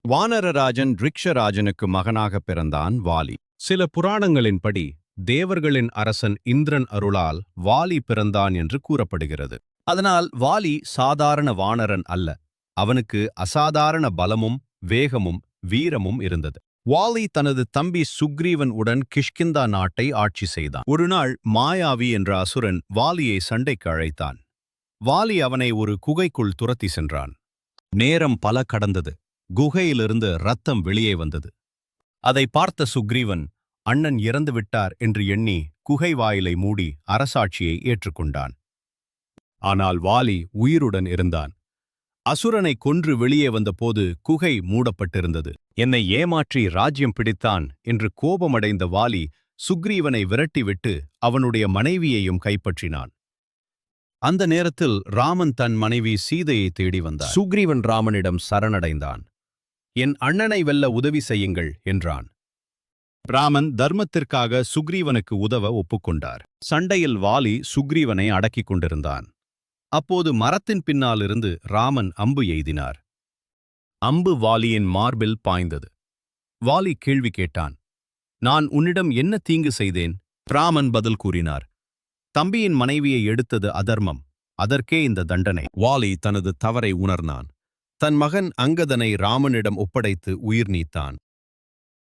வானரராஜன் ரிக்ஷராஜனுக்கு மகனாகப் பிறந்தான் வாலி. சில புராணங்களின்படி தேவர்களின் அரசன் இந்திரன் அருளால் வாலி பிறந்தான் என்று கூறப்படுகிறது. அதனால் வாலி சாதாரண வானரன் அல்ல, அவனுக்கு அசாதாரண பலமும் வேகமும் வீரமும் இருந்தது. வாலி தனது தம்பி சுக்ரீவன் உடன் கிஷ்கிந்தா நாட்டை ஆட்சி செய்தான். ஒருநாள் மாயாவி என்ற அசுரன் வாலியை சண்டைக்கு அழைத்தான். வாலி அவனை ஒரு குகைக்குள் துரத்தி சென்றான். நேரம் பல கடந்தது. குகையிலிருந்து இரத்தம் வெளியே வந்தது. அதை பார்த்த சுக்ரீவன் அண்ணன் இறந்துவிட்டார் என்று எண்ணி குகை வாயிலை மூடி அரசாட்சியை ஏற்றுக்கொண்டான். ஆனால் வாலி உயிருடன் இருந்தான். அசுரனை கொன்று வெளியே வந்தபோது குகை மூடப்பட்டிருந்தது. என்னை ஏமாற்றி ராஜ்யம் பிடித்தான் என்று கோபமடைந்த வாலி சுக்ரீவனை விரட்டிவிட்டு அவனுடைய மனைவியையும் கைப்பற்றினான். அந்த நேரத்தில் ராமன் தன் மனைவி சீதையை தேடி வந்தார். சுக்ரீவன் ராமனிடம் சரணடைந்தான். என் அண்ணனை வெல்ல உதவி செய்யுங்கள் என்றான். ராமன் தர்மத்திற்காக சுக்ரீவனுக்கு உதவ ஒப்புக்கொண்டார். சண்டையில் வாலி சுக்ரீவனை அடக்கிக் கொண்டிருந்தான். அப்போது மரத்தின் பின்னாலிருந்து ராமன் அம்பு எய்தினார். அம்பு வாலியின் மார்பில் பாய்ந்தது. வாலி கேள்வி கேட்டான். நான் உன்னிடம் என்ன தீங்கு செய்தேன்? ராமன் பதில் கூறினார். தம்பியின் மனைவியை எடுத்தது அதர்மம், அதற்கே இந்த தண்டனை. வாலி தனது தவறை உணர்ந்தான். தன் மகன் அங்கதனை ராமனிடம் ஒப்படைத்து உயிர் நீத்தான்.